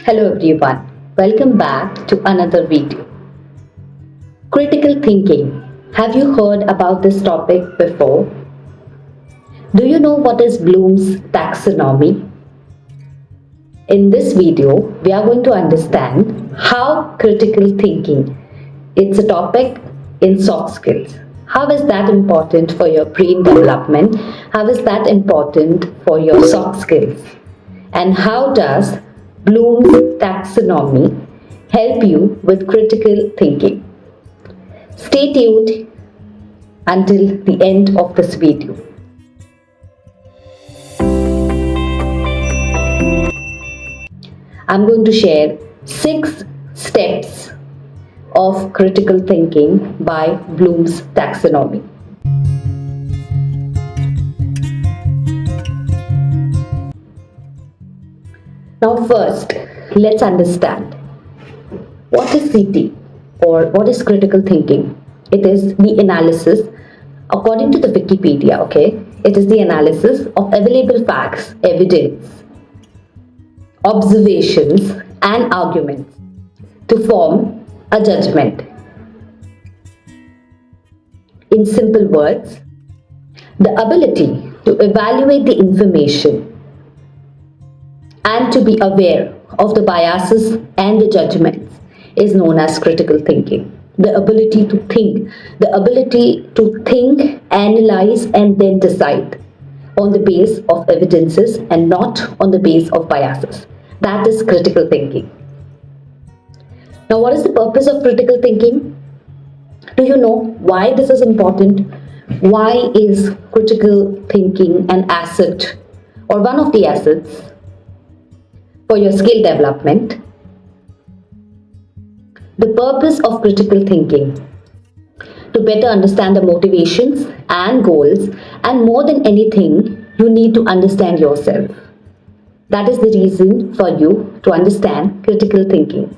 Hello everyone, welcome back to another video. Critical thinking. Have you heard about this topic before? Do you know what is Bloom's taxonomy? In this video, we are going to understand how critical thinking, it's a topic in soft skills. How is that important for your brain development? How is that important for your soft skills? And how does Bloom's taxonomy help you with critical thinking? Stay tuned until the end of this video. I'm going to share 6 steps of critical thinking by Bloom's taxonomy. Now first, let's understand what is CT or what is critical thinking. It is the analysis, according to the Wikipedia, okay? It is the analysis of available facts, evidence, observations and arguments to form a judgment. In simple words, the ability to evaluate the information and to be aware of the biases and the judgments is known as critical thinking. The ability to think, analyze and then decide on the base of evidences and not on the base of biases. That is critical thinking. Now, what is the purpose of critical thinking? Do you know why this is important? Why is critical thinking an asset or one of the assets for your skill development? The purpose of critical thinking: to better understand the motivations and goals, and more than anything, you need to understand yourself. That is the reason for you to understand critical thinking.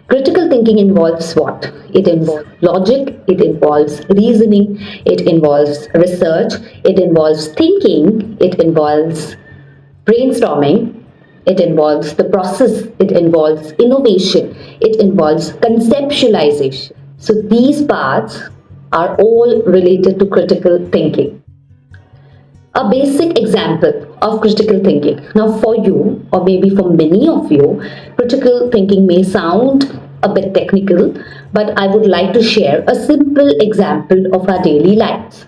Critical thinking involves what? It involves logic, it involves reasoning, it involves research, it involves thinking, it involves brainstorming, it involves the process, it involves innovation, it involves conceptualization. So these parts are all related to critical thinking. A basic example of critical thinking. Now for you, or maybe for many of you, critical thinking may sound a bit technical, but I would like to share a simple example of our daily lives.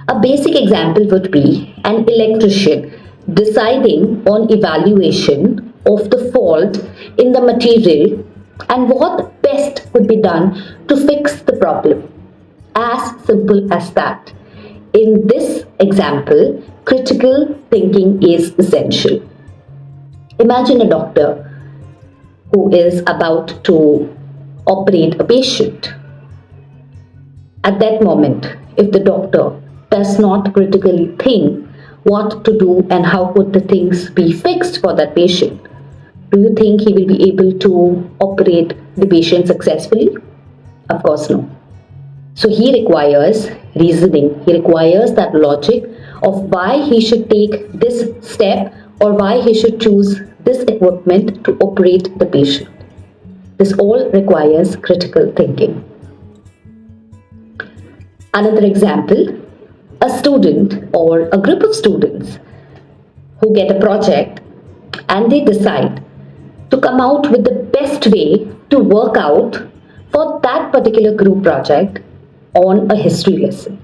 A basic example would be an electrician deciding on evaluation of the fault in the material and what best could be done to fix the problem. As simple as that. In this example, critical thinking is essential. Imagine a doctor who is about to operate a patient. At that moment, if the doctor does not critically think what to do and how could the things be fixed for that patient, do you think he will be able to operate the patient successfully? Of course no. So he requires reasoning, he requires that logic of why he should take this step or why he should choose this equipment to operate the patient. This all requires critical thinking. Another example, a student or a group of students who get a project and they decide to come out with the best way to work out for that particular group project on a history lesson.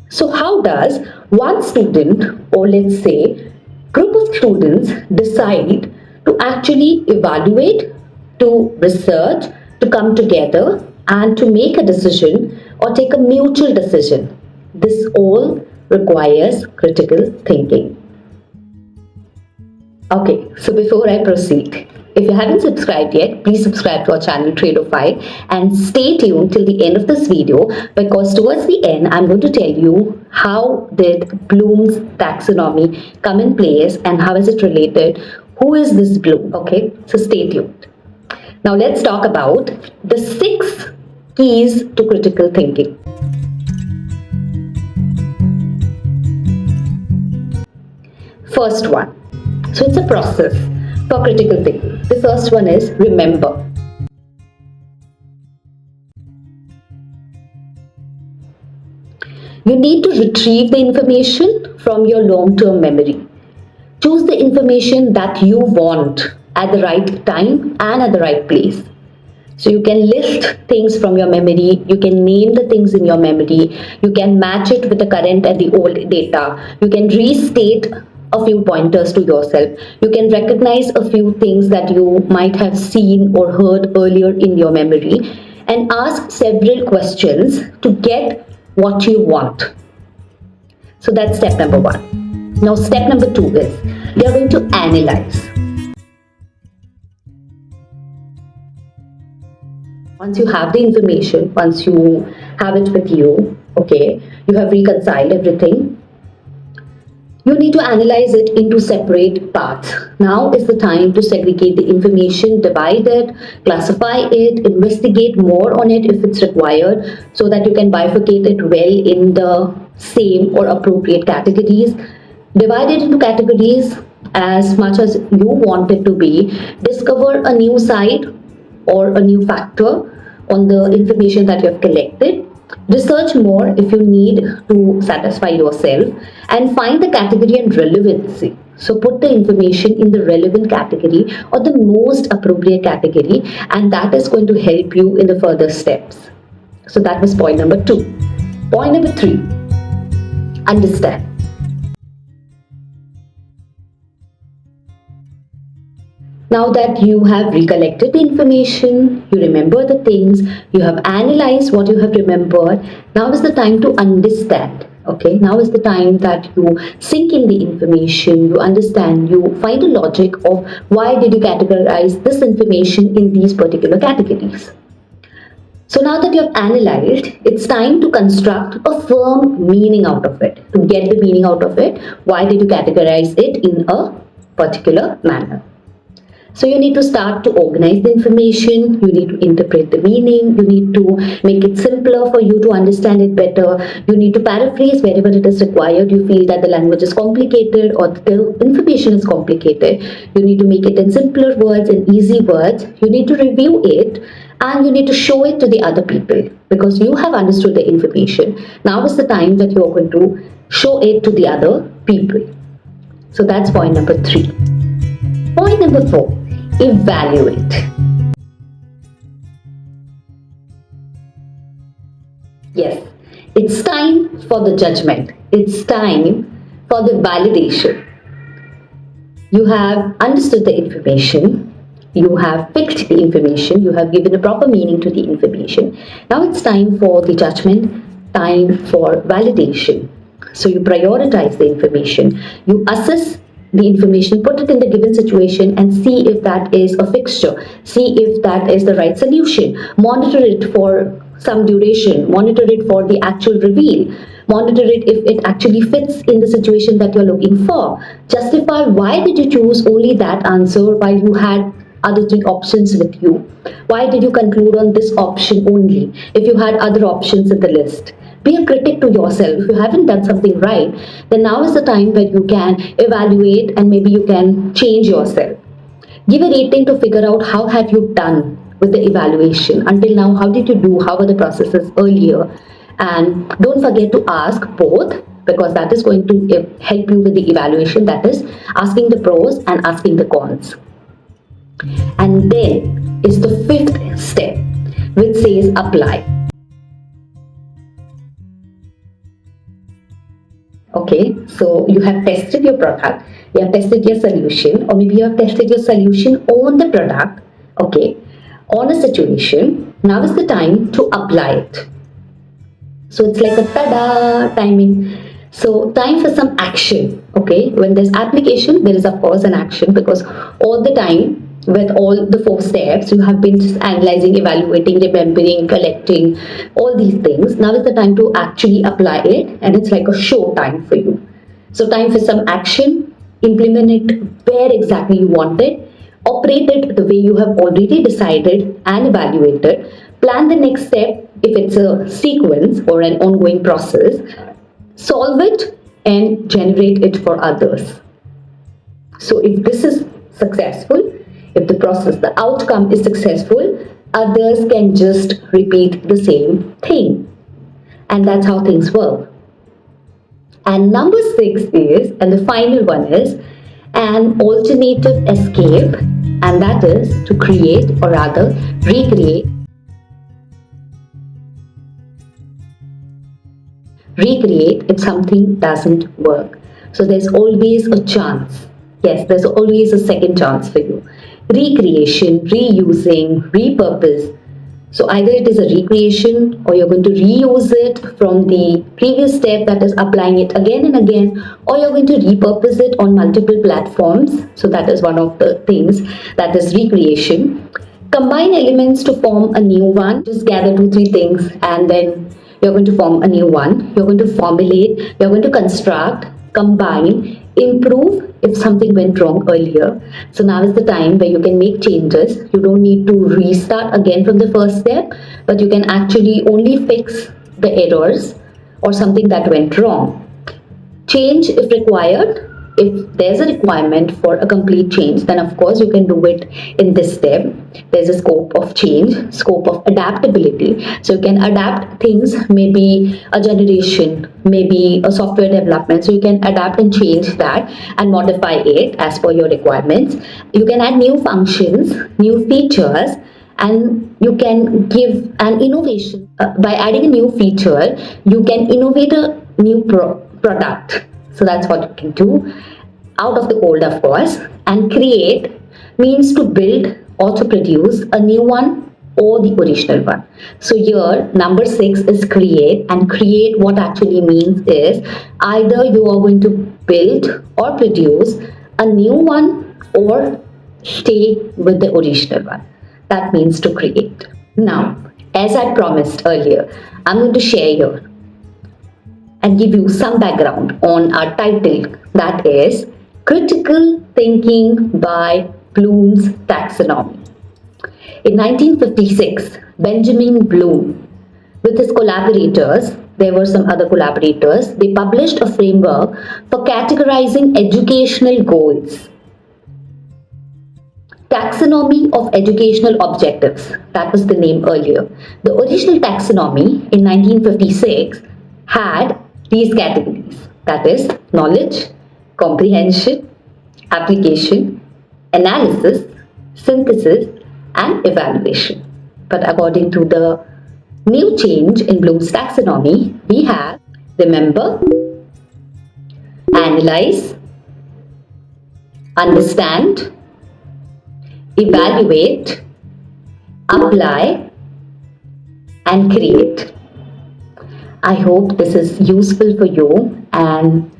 So how does one student, or let's say group of students, decide to actually evaluate, to research, to come together and to make a decision or take a mutual decision? This all requires critical thinking. Okay, so before I proceed, if you haven't subscribed yet, please subscribe to our channel Trainophile and stay tuned till the end of this video, because towards the end I'm going to tell you how did Bloom's taxonomy come in place and how is it related, who is this Bloom, okay? So stay tuned. Now let's talk about the 6 keys to critical thinking. First one, So it's a process for critical thinking. The first one is remember. You need to retrieve the information from your long-term memory. Choose the information that you want at the right time and at the right place. So you can list things from your memory, you can name the things in your memory, you can match it with the current and the old data, you can restate a few pointers to yourself, you can recognize a few things that you might have seen or heard earlier in your memory, and ask several questions to get what you want. So that's step number one. Now step number two is you are going to analyze. Once you have the information, once you have it with you, okay, you have reconciled everything, you need to analyze it into separate parts. Now is the time to segregate the information, divide it, classify it, investigate more on it if it's required, so that you can bifurcate it well in the same or appropriate categories. Divide it into categories as much as you want it to be. Discover a new side or a new factor on the information that you have collected. Research more if you need to satisfy yourself, and find the category and relevancy. So put the information in the relevant category or the most appropriate category, and that is going to help you in the further steps. So that was point number two. Point number three, understand. Now that you have recollected the information, you remember the things, you have analyzed what you have remembered, now is the time to understand. Okay, now is the time that you sink in the information, you understand, you find a logic of why did you categorize this information in these particular categories. So now that you have analyzed, it's time to construct a firm meaning out of it. To get the meaning out of it, why did you categorize it in a particular manner? So you need to start to organize the information, you need to interpret the meaning, you need to make it simpler for you to understand it better, you need to paraphrase wherever it is required, you feel that the language is complicated or the information is complicated, you need to make it in simpler words and easy words, you need to review it, and you need to show it to the other people because you have understood the information. Now is the time that you are going to show it to the other people. So that's point number three. Point number four, evaluate. Yes, it's time for the judgment. It's time for the validation. You have understood the information. You have picked the information. You have given a proper meaning to the information. Now it's time for the judgment, time for validation. So you prioritize the information. You assess the information, put it in the given situation and see if that is a fixture, see if that is the right solution, monitor it for some duration, monitor it for the actual reveal, monitor it if it actually fits in the situation that you're looking for, justify why did you choose only that answer while you had other three options with you, why did you conclude on this option only if you had other options in the list. Be a critic to yourself. If you haven't done something right, then now is the time where you can evaluate and maybe you can change yourself. Give a rating to figure out how have you done with the evaluation. Until now, how did you do? How were the processes earlier? And don't forget to ask both, because that is going to help you with the evaluation. That is asking the pros and asking the cons. And then is the fifth step, which says apply. Okay, so you have tested your product, you have tested your solution, or maybe you have tested your solution on the product, okay, on a situation. Now is the time to apply it. So it's like a tada timing. So time for some action, okay. When there's application, there is of course an action, because all the time with all the 4 steps, you have been just analyzing, evaluating, remembering, collecting, all these things. Now is the time to actually apply it, and it's like a show time for you. So time for some action, implement it where exactly you want it, operate it the way you have already decided and evaluated, plan the next step if it's a sequence or an ongoing process, solve it and generate it for others. So if this is successful, if the process, the outcome is successful, others can just repeat the same thing. And that's how things work. And number 6 is, and the final one is, an alternative escape, and that is to create, or rather recreate if something doesn't work. So there's always a chance. Yes, there's always a second chance for you. Recreation, reusing, repurpose. So either it is a recreation, or you're going to reuse it from the previous step, that is applying it again and again, or you're going to repurpose it on multiple platforms. So that is one of the things, that is recreation. Combine elements to form a new one. Just gather 2-3 things and then you're going to form a new one. You're going to formulate, you're going to construct, combine, improve if something went wrong earlier. So now is the time where you can make changes. You don't need to restart again from the first step, but you can actually only fix the errors or something that went wrong. Change if required. If there's a requirement for a complete change, then of course you can do it in this step. There's a scope of change, scope of adaptability. So you can adapt things, maybe a generation, maybe a software development. So you can adapt and change that and modify it as per your requirements. You can add new functions, new features, and you can give an innovation. By adding a new feature, you can innovate a new product. So that's what you can do out of the cold, of course. And create means to build or to produce a new one or the original one. So here number 6 is create, and create what actually means is either you are going to build or produce a new one or stay with the original one. That means to create. Now, as I promised earlier, I'm going to share here and give you some background on our title, that is Critical Thinking by Bloom's Taxonomy. In 1956, Benjamin Bloom, with his collaborators, there were some other collaborators, they published a framework for categorizing educational goals. Taxonomy of Educational Objectives, that was the name earlier. The original taxonomy in 1956 had these categories, that is knowledge, comprehension, application, analysis, synthesis, and evaluation. But according to the new change in Bloom's taxonomy, we have remember, analyze, understand, evaluate, apply, and create. I hope this is useful for you, and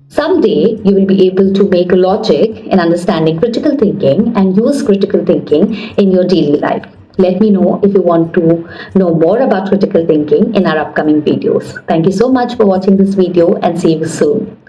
someday you will be able to make logic in understanding critical thinking and use critical thinking in your daily life. Let me know if you want to know more about critical thinking in our upcoming videos. Thank you so much for watching this video, and see you soon.